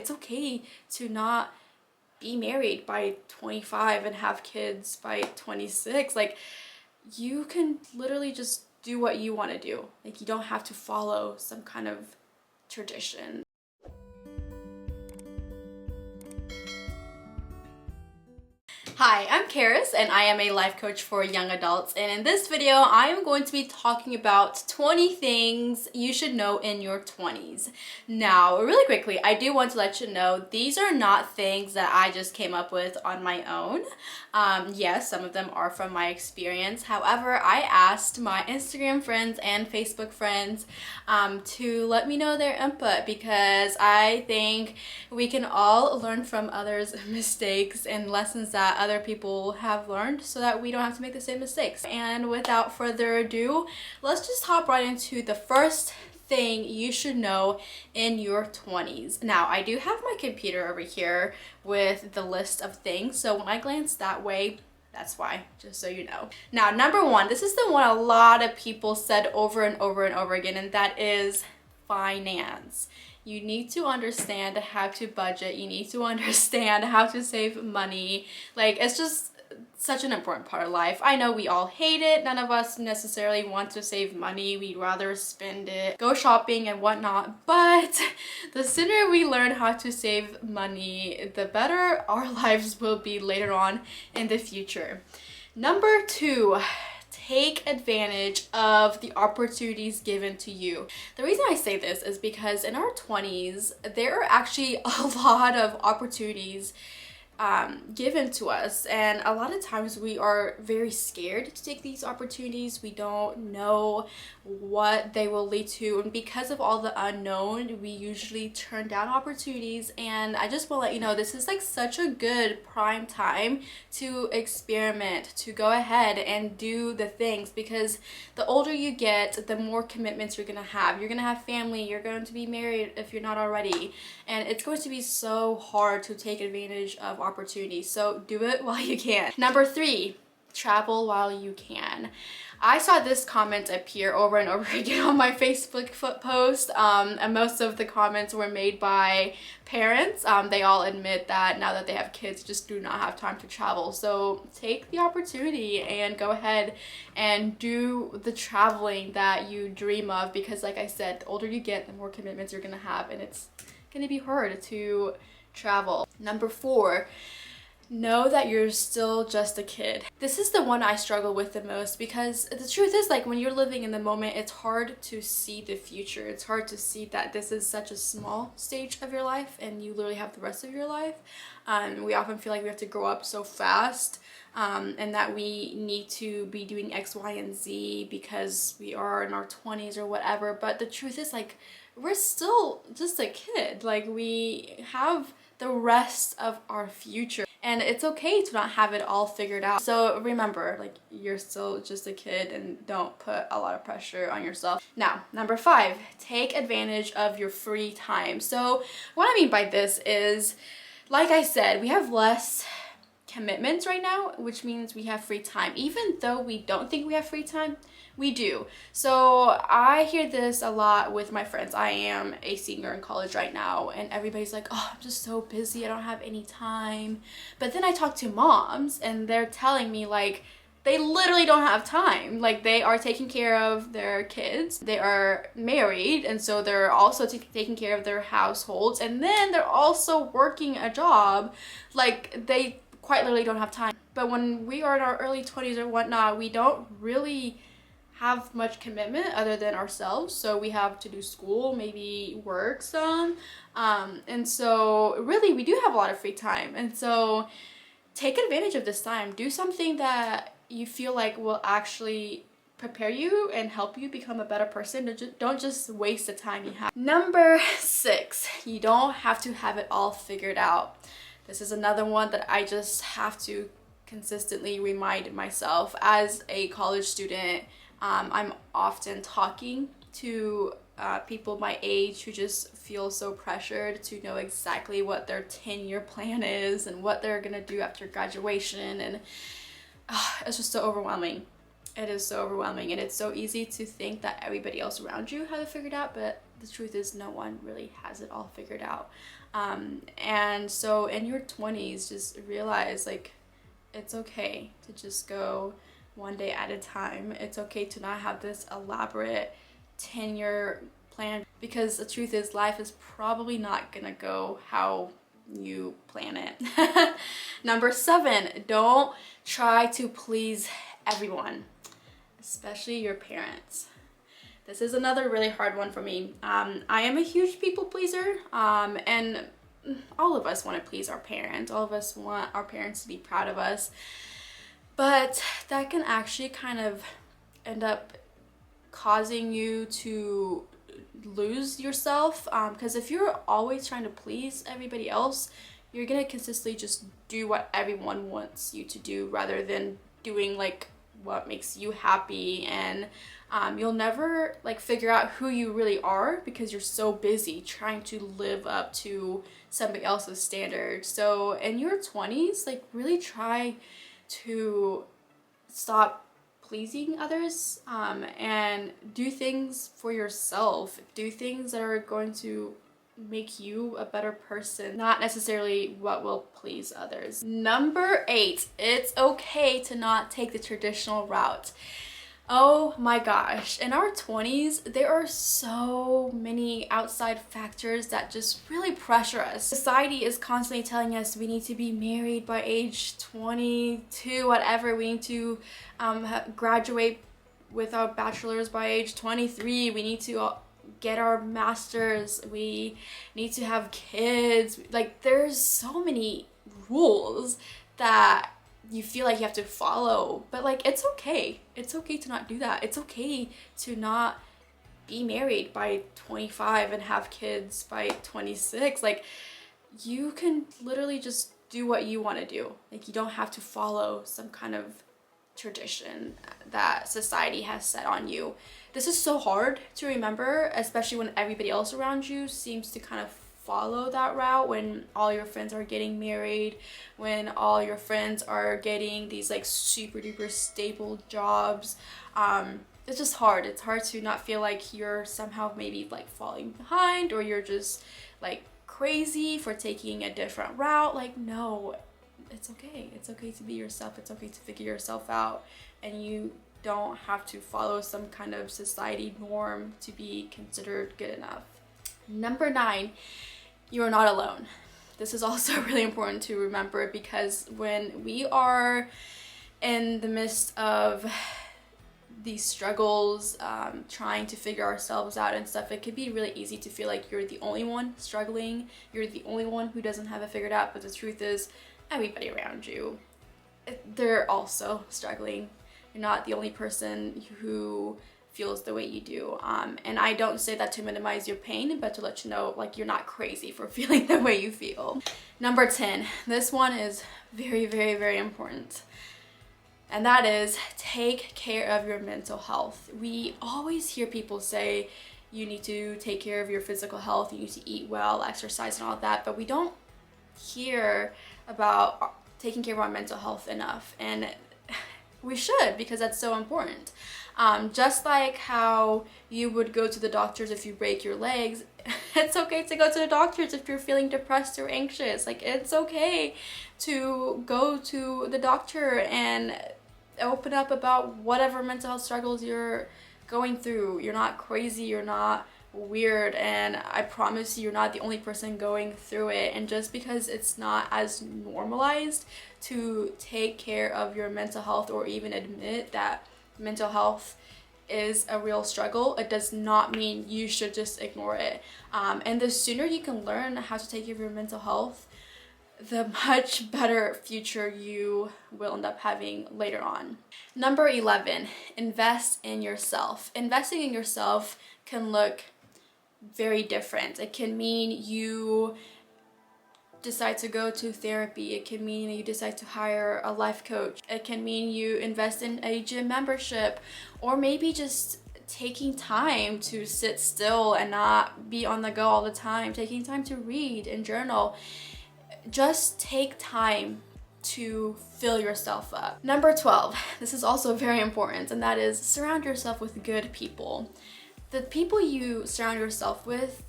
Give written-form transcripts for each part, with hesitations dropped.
It's okay to not be married by 25 and have kids by 26. Like, you can literally just do what you want to do. Like, you don't have to follow some kind of tradition. Hi, I'm Karis and I am a life coach for young adults, and in this video I am going to be talking about 20 things you should know in your 20s. Now, really quickly, I do want to let you know these are not things that I just came up with on my own. Yes, some of them are from my experience. However, I asked my Instagram friends and Facebook friends to let me know their input, because I think we can all learn from others' mistakes and lessons that other people have learned, so that we don't have to make the same mistakes. And without further ado, let's just hop right into the first thing you should know in your 20s. Now, I do have my computer over here with the list of things, so when I glance that way, that's why, just so you know. Now, number one, this is the one a lot of people said over and over and over again, and that is finance. You need to understand how to budget. You need to understand how to save money. Like, it's just such an important part of life. I know we all hate it. None of us necessarily want to save money. We'd rather spend it, go shopping and whatnot. But the sooner we learn how to save money, the better our lives will be later on in the future. Number two, take advantage of the opportunities given to you. The reason I say this is because in our 20s, there are actually a lot of opportunities given to us, and a lot of times we are very scared to take these opportunities. We don't know what they will lead to, and because of all the unknown, we usually turn down opportunities. And I just want to let you know, this is like such a good prime time to experiment, to go ahead and do the things, because the older you get, the more commitments you're gonna have. You're gonna have family, you're going to be married if you're not already, and it's going to be so hard to take advantage of opportunities. So do it while you can. Number three, travel while you can. I saw this comment appear over and over again on my Facebook post, and most of the comments were made by parents. They all admit that now that they have kids, just do not have time to travel. So take the opportunity and go ahead and do the traveling that you dream of, because like I said, the older you get, the more commitments you're gonna have, and it's gonna be hard to travel. Number four, know that you're still just a kid. This is the one I struggle with the most, because the truth is, like, when you're living in the moment, it's hard to see the future. It's hard to see that this is such a small stage of your life and you literally have the rest of your life. We often feel like we have to grow up so fast, and that we need to be doing X, Y, and Z because we are in our 20s or whatever. But the truth is, like, we're still just a kid. Like, we have the rest of our future, and it's okay to not have it all figured out. So remember, like, you're still just a kid, and don't put a lot of pressure on yourself. Now, number five, take advantage of your free time. So what I mean by this is, like I said, we have less commitments right now, which means we have free time. Even though we don't think we have free time, we do. So I hear this a lot with my friends. I am a senior in college right now, and everybody's like, oh, I'm just so busy, I don't have any time. But then I talk to moms, and they're telling me, like, they literally don't have time. Like, they are taking care of their kids, they are married, and so they're also taking care of their households, and then they're also working a job. Like, they quite literally don't have time. But when we are in our early 20s or whatnot, we don't really have much commitment other than ourselves. So we have to do school, maybe work some, and so really we do have a lot of free time. And so take advantage of this time. Do something that you feel like will actually prepare you and help you become a better person. Don't just waste the time you have. Number six, you don't have to have it all figured out. This is another one that I just have to consistently remind myself. As a college student, I'm often talking to people my age who just feel so pressured to know exactly what their 10-year plan is and what they're gonna do after graduation, and it's just so overwhelming. It is so overwhelming, and it's so easy to think that everybody else around you has it figured out, but the truth is no one really has it all figured out. And so in your 20s, just realize like it's okay to just go one day at a time. It's okay to not have this elaborate 10-year plan, because the truth is life is probably not gonna go how you plan it. Number 7, don't try to please everyone, especially your parents. This is another really hard one for me. I am a huge people pleaser, and all of us want to please our parents. All of us want our parents to be proud of us. But that can actually kind of end up causing you to lose yourself, because if you're always trying to please everybody else, you're gonna consistently just do what everyone wants you to do rather than doing like what makes you happy, and you'll never like figure out who you really are because you're so busy trying to live up to somebody else's standards. So in your 20s, like really try to stop pleasing others, and do things for yourself. Do things that are going to make you a better person, not necessarily what will please others. Number 8, it's okay to not take the traditional route. Oh my gosh, in our 20s, there are so many outside factors that just really pressure us. Society is constantly telling us we need to be married by age 22, whatever. We need to graduate with our bachelor's by age 23. We need to get our masters. We need to have kids. Like, there's so many rules that you feel like you have to follow, but like it's okay to not do that. It's okay to not be married by 25 and have kids by 26. Like, you can literally just do what you want to do. Like, you don't have to follow some kind of tradition that society has set on you. This is so hard to remember, especially when everybody else around you seems to kind of follow that route, when all your friends are getting married, when all your friends are getting these like super duper stable jobs. It's just hard. It's hard to not feel like you're somehow maybe like falling behind, or you're just like crazy for taking a different route. Like, no, it's okay. It's okay to be yourself. It's okay to figure yourself out, and you don't have to follow some kind of society norm to be considered good enough. Number 9, you are not alone. This is also really important to remember, because when we are in the midst of these struggles, trying to figure ourselves out and stuff, it could be really easy to feel like you're the only one struggling, you're the only one who doesn't have it figured out. But the truth is, everybody around you, they're also struggling. You're not the only person who feels the way you do, and I don't say that to minimize your pain, but to let you know like you're not crazy for feeling the way you feel. Number 10, this one is very, very, very important, and that is take care of your mental health. We always hear people say you need to take care of your physical health, you need to eat well, exercise and all that, but we don't hear about taking care of our mental health enough, and we should, because that's so important. Just like how you would go to the doctors if you break your legs, it's okay to go to the doctors if you're feeling depressed or anxious. Like, it's okay to go to the doctor and open up about whatever mental health struggles you're going through. You're not crazy, you're not weird, and I promise you're not the only person going through it. And just because it's not as normalized to take care of your mental health, or even admit that mental health is a real struggle, it does not mean you should just ignore it. And the sooner you can learn how to take care of your mental health, the much better future you will end up having later on. Number 11, invest in yourself. Investing in yourself can look very different. It can mean you decide to go to therapy. It can mean you decide to hire a life coach. It can mean you invest in a gym membership, or maybe just taking time to sit still and not be on the go all the time, taking time to read and journal. Just take time to fill yourself up. Number 12, this is also very important, and that is surround yourself with good people. the people you surround yourself with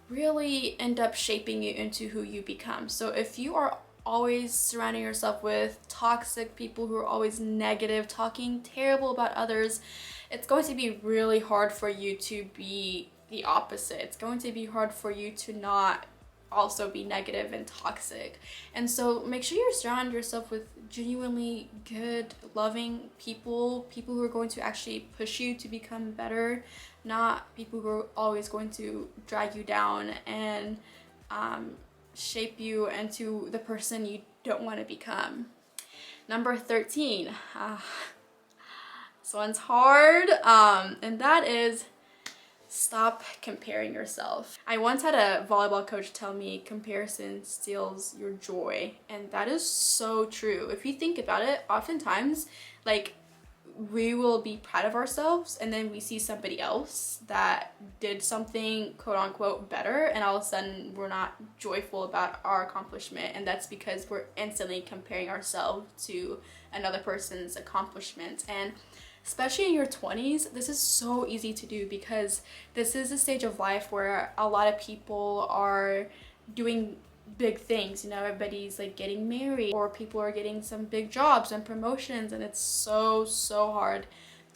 really end up shaping you into who you become. So if you are always surrounding yourself with toxic people who are always negative, talking terrible about others, it's going to be really hard for you to be the opposite. It's going to be hard for you to not also be negative and toxic. And so make sure you surround yourself with genuinely good, loving people who are going to actually push you to become better, not people who are always going to drag you down and shape you into the person you don't want to become. Number 13. This one's hard, and that is stop comparing yourself. I once had a volleyball coach tell me comparison steals your joy, and that is so true. If you think about it, oftentimes, like, we will be proud of ourselves and then we see somebody else that did something quote unquote better, and all of a sudden we're not joyful about our accomplishment, and that's because we're instantly comparing ourselves to another person's accomplishment. And especially in your 20s, this is so easy to do because this is a stage of life where a lot of people are doing big things. You know, everybody's like getting married, or people are getting some big jobs and promotions, and it's so hard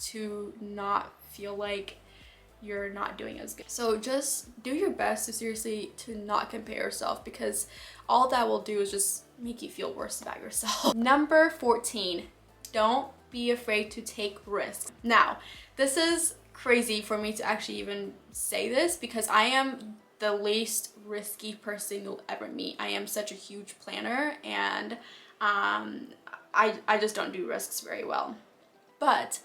to not feel like you're not doing as good. So just do your best to seriously to not compare yourself, because all that will do is just make you feel worse about yourself. Number 14, don't be afraid to take risks. Now, this is crazy for me to actually even say this, because I am the least risky person you'll ever meet. I am such a huge planner, and I just don't do risks very well. But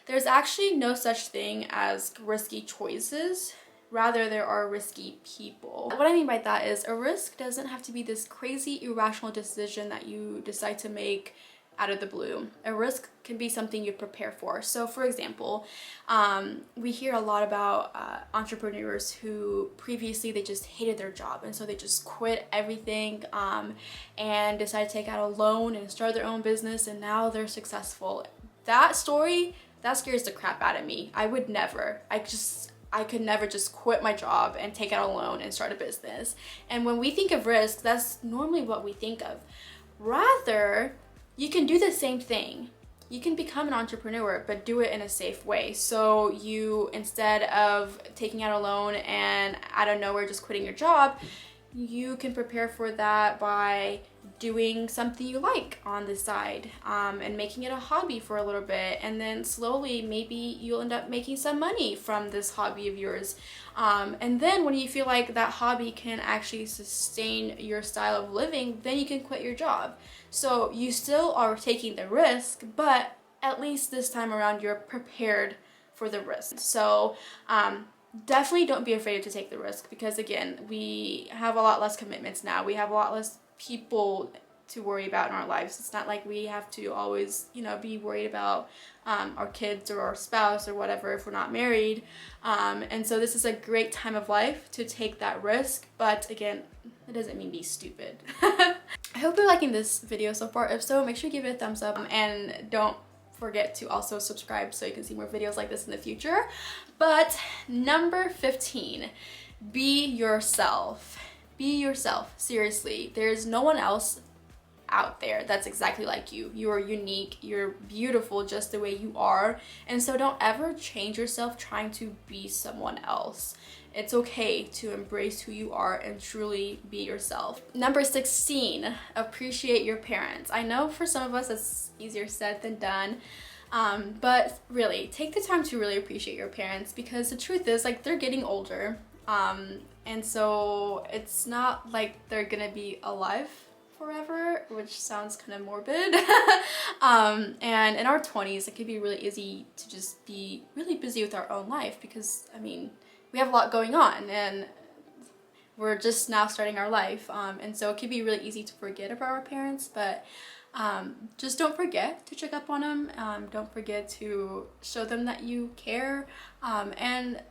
there's actually no such thing as risky choices. Rather, there are risky people. What I mean by that is a risk doesn't have to be this crazy irrational decision that you decide to make out of the blue. A risk can be something you prepare for. So for example, we hear a lot about entrepreneurs who previously they just hated their job, and so they just quit everything and decided to take out a loan and start their own business, and now they're successful. That story, that scares the crap out of me. I would never. I could never just quit my job and take out a loan and start a business. And when we think of risk, that's normally what we think of. Rather, you can do the same thing. You can become an entrepreneur, but do it in a safe way. So you, instead of taking out a loan and out of nowhere just quitting your job, you can prepare for that by doing something you like on the side and making it a hobby for a little bit, and then slowly maybe you'll end up making some money from this hobby of yours, and then when you feel like that hobby can actually sustain your style of living, then you can quit your job. So you still are taking the risk, but at least this time around you're prepared for the risk. So definitely don't be afraid to take the risk, because again, we have a lot less commitments now. We have a lot less people to worry about in our lives. It's not like we have to always, you know, be worried about our kids or our spouse or whatever if we're not married. And so this is a great time of life to take that risk. But again, it doesn't mean be stupid. I hope you're liking this video so far. If so, make sure you give it a thumbs up, and don't forget to also subscribe so you can see more videos like this in the future. But number 15, be yourself. Be yourself. Seriously, there's no one else out there that's exactly like you. You are unique, you're beautiful just the way you are, and so don't ever change yourself trying to be someone else. It's okay to embrace who you are and truly be yourself. Number 16, appreciate your parents. I know for some of us it's easier said than done, but really take the time to really appreciate your parents, because the truth is, like, they're getting older, and so it's not like they're gonna be alive forever, which sounds kind of morbid. And in our 20s, it could be really easy to just be really busy with our own life, because I mean, we have a lot going on and we're just now starting our life, and so it could be really easy to forget about our parents. But just don't forget to check up on them. Don't forget to show them that you care, and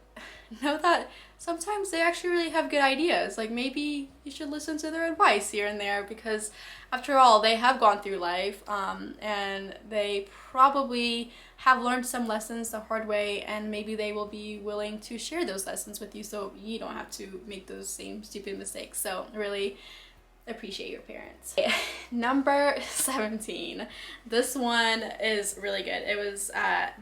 know that sometimes they actually really have good ideas. Like maybe you should listen to their advice here and there, because after all, they have gone through life, and they probably have learned some lessons the hard way, and maybe they will be willing to share those lessons with you so you don't have to make those same stupid mistakes. So really appreciate your parents. Number 17. This one is really good. It was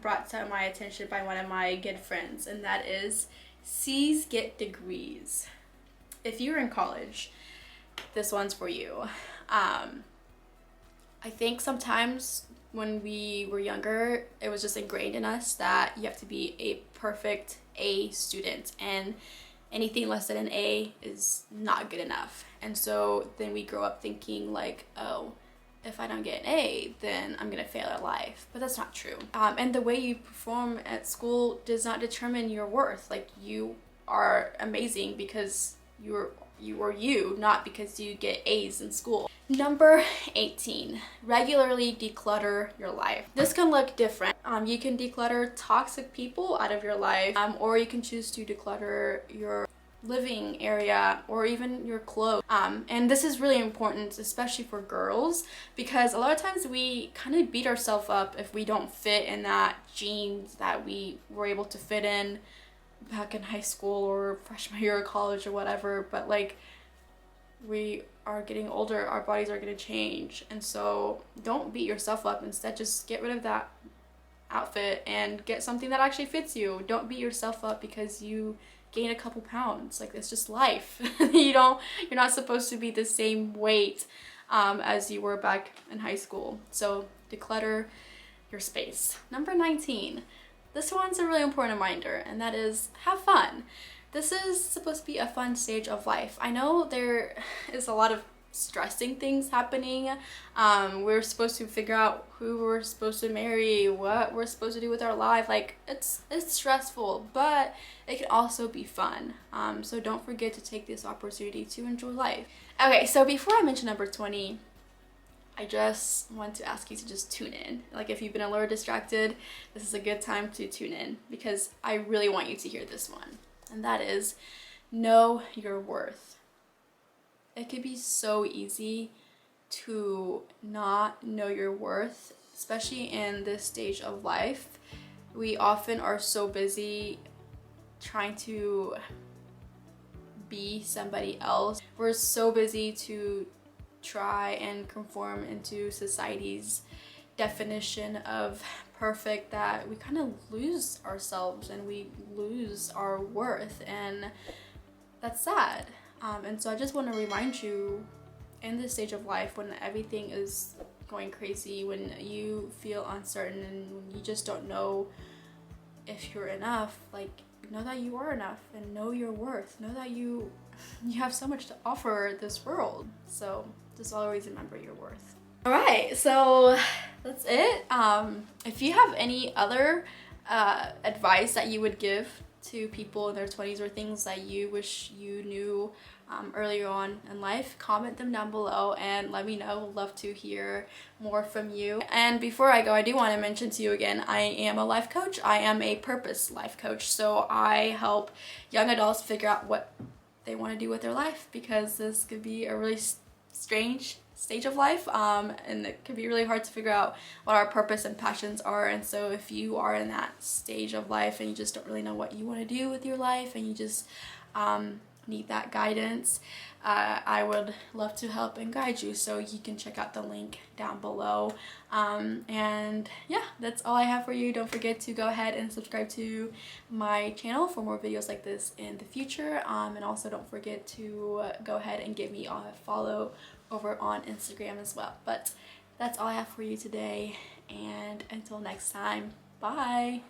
brought to my attention by one of my good friends, and that is C's get degrees. If you're in college, this one's for you. I think sometimes when we were younger, it was just ingrained in us that you have to be a perfect A student, and anything less than an A is not good enough. And so then we grow up thinking like, oh, if I don't get an A, then I'm gonna fail at life. But that's not true. And the way you perform at school does not determine your worth. Like, you are amazing because you are you, not because you get A's in school. Number 18, regularly declutter your life. This can look different. You can declutter toxic people out of your life, or you can choose to declutter your living area or even your clothes. And this is really important, especially for girls, because a lot of times we kind of beat ourselves up if we don't fit in that jeans that we were able to fit in back in high school or freshman year of college or whatever. But like, we are getting older, our bodies are going to change, and so don't beat yourself up. Instead, just get rid of that outfit and get something that actually fits you. Don't beat yourself up because you gain a couple pounds. Like, it's just life. You're not supposed to be the same weight as you were back in high school. So declutter your space. Number 19. This one's a really important reminder, and that is have fun. This is supposed to be a fun stage of life. I know there is a lot of stressing things happening. We're supposed to figure out who we're supposed to marry, what we're supposed to do with our life. Like, it's stressful, but it can also be fun. So don't forget to take this opportunity to enjoy life. Okay, so before I mention number 20, I just want to ask you to just tune in. Like, if you've been a little distracted, this is a good time to tune in, because I really want you to hear this one. And that is, know your worth. It could be so easy to not know your worth, especially in this stage of life. We often are so busy trying to be somebody else. We're so busy to try and conform into society's definition of perfect that we kind of lose ourselves and we lose our worth, and that's sad. And so I just want to remind you, in this stage of life when everything is going crazy, when you feel uncertain and when you just don't know if you're enough, like, know that you are enough and know your worth. Know that you have so much to offer this world. So just always remember your worth. All right, so that's it. If you have any other advice that you would give to people in their 20s, or things that you wish you knew earlier on in life, comment them down below and let me know. Love to hear more from you. And before I go, I do want to mention to you again, I am a life coach. I am a purpose life coach. So I help young adults figure out what they want to do with their life, because this could be a really strange stage of life, and it can be really hard to figure out what our purpose and passions are. And so if you are in that stage of life and you just don't really know what you want to do with your life, and you just need that guidance, I would love to help and guide you. So you can check out the link down below. And yeah, that's all I have for you. Don't forget to go ahead and subscribe to my channel for more videos like this in the future. And also don't forget to go ahead and give me a follow over on Instagram as well. But that's all I have for you today, and until next time, bye.